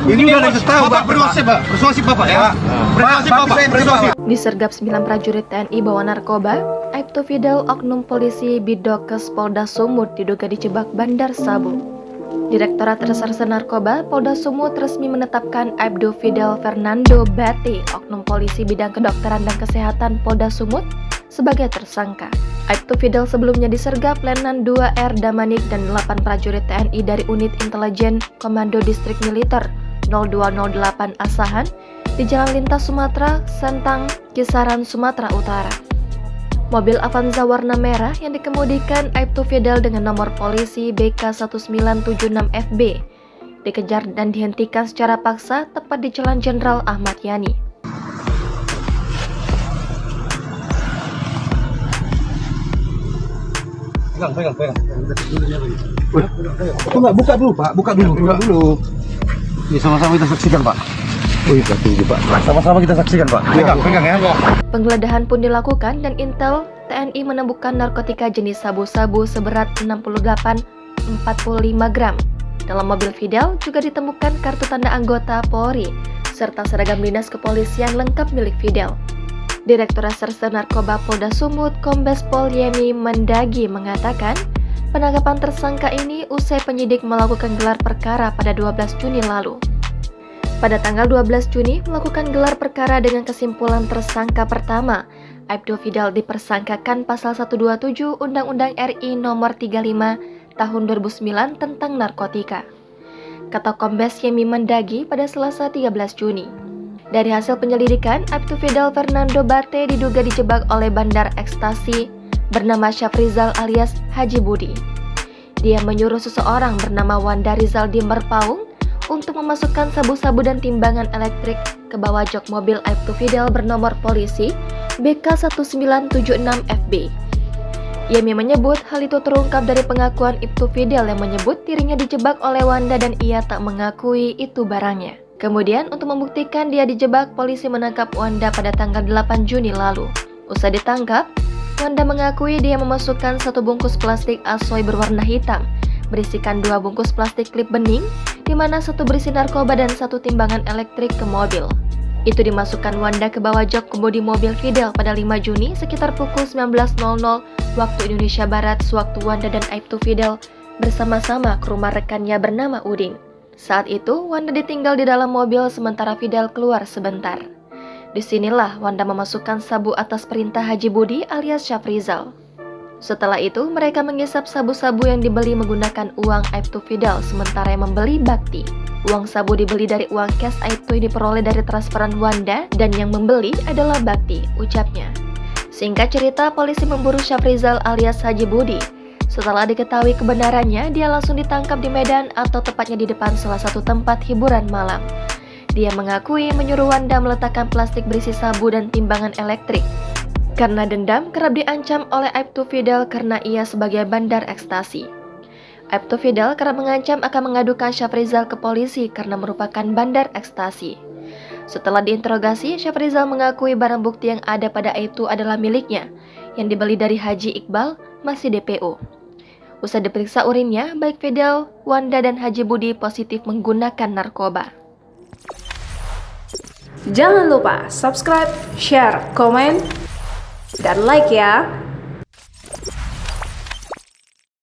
Ini udah tahu, Pak. Persuasif Bapak ya. Persuasif Bapak. Persuasif. Disergap 9 prajurit TNI bawa narkoba, Aibtu Fidel oknum polisi Bidokes Polda Sumut diduga dijebak bandar sabu. Direktorat Reserse Narkoba Polda Sumut resmi menetapkan Aibtu Fidel Fernando Bate, oknum polisi bidang kedokteran dan kesehatan Polda Sumut, sebagai tersangka. Aibtu Fidel sebelumnya disergap Letnan 2R Damanik dan 8 prajurit TNI dari Unit Intelijen Komando Distrik Militer 0208 Asahan di Jalan Lintas Sumatera, Sentang, Kisaran, Sumatera Utara. Mobil Avanza warna merah yang dikemudikan Aibtu Fidel dengan nomor polisi BK1976FB dikejar dan dihentikan secara paksa tepat di Jalan Jenderal Ahmad Yani. Pegang. Enggak, buka dulu, Pak. Buka dulu. Ini sama-sama kita saksikan, Pak. Oh iya, tunggu, Pak. Sama-sama kita saksikan, Pak. Pegang ya. Penggeledahan pun dilakukan dan Intel TNI menemukan narkotika jenis sabu-sabu seberat 68,45 gram. Dalam mobil Fidel juga ditemukan kartu tanda anggota Polri serta seragam dinas kepolisian lengkap milik Fidel. Direktur Reserse Narkoba Polda Sumut, Kombes Pol Yemi Mendagi mengatakan, penangkapan tersangka ini usai penyidik melakukan gelar perkara pada 12 Juni lalu. Pada tanggal 12 Juni melakukan gelar perkara dengan kesimpulan tersangka pertama, Aibtu Fidel dipersangkakan pasal 127 Undang-Undang RI Nomor 35 Tahun 2009 tentang narkotika. Kata Kombes Yemi Mendagi pada Selasa 13 Juni. Dari hasil penyelidikan, Aibtu Fidel Fernando Bate diduga dijebak oleh bandar ekstasi bernama Syafrizal alias Haji Budi. Dia menyuruh seseorang bernama Wanda Rizal di Merpaung untuk memasukkan sabu-sabu dan timbangan elektrik ke bawah jok mobil Aibtu Fidel bernomor polisi BK1976FB. Yemi menyebut hal itu terungkap dari pengakuan Aibtu Fidel yang menyebut dirinya dijebak oleh Wanda dan ia tak mengakui itu barangnya. Kemudian untuk membuktikan dia dijebak, polisi menangkap Wanda pada tanggal 8 Juni lalu. Usai ditangkap, Wanda mengakui dia memasukkan 1 bungkus plastik asoy berwarna hitam, berisikan 2 bungkus plastik klip bening, di mana 1 berisi narkoba dan 1 timbangan elektrik ke mobil. Itu dimasukkan Wanda ke bawah jok kemudi mobil Fidel pada 5 Juni sekitar pukul 19.00 waktu Indonesia Barat, sewaktu Wanda dan Aibtu Fidel bersama-sama ke rumah rekannya bernama Udin. Saat itu, Wanda ditinggal di dalam mobil sementara Fidel keluar sebentar. Disinilah Wanda memasukkan sabu atas perintah Haji Budi alias Syafrizal. Setelah itu, mereka mengisap sabu-sabu yang dibeli menggunakan uang Aibtu Fidel, sementara yang membeli Bakti. Uang sabu dibeli dari uang cash Aibtu yang diperoleh dari transferan Wanda, dan yang membeli adalah Bakti, ucapnya. Singkat cerita, polisi memburu Syafrizal alias Haji Budi. Setelah diketahui kebenarannya, dia langsung ditangkap di Medan atau tepatnya di depan salah satu tempat hiburan malam. Dia mengakui menyuruh Wanda meletakkan plastik berisi sabu dan timbangan elektrik. Karena dendam, kerap diancam oleh Aibtu Fidel karena ia sebagai bandar ekstasi. Aibtu Fidel kerap mengancam akan mengadukan Syafrizal ke polisi karena merupakan bandar ekstasi. Setelah diinterogasi, Syafrizal mengakui barang bukti yang ada pada Aibtu adalah miliknya, yang dibeli dari Haji Iqbal, masih DPO. Usai diperiksa urinnya, baik Fidel, Wanda, dan Haji Budi positif menggunakan narkoba. Jangan lupa subscribe, share, komen, dan like ya!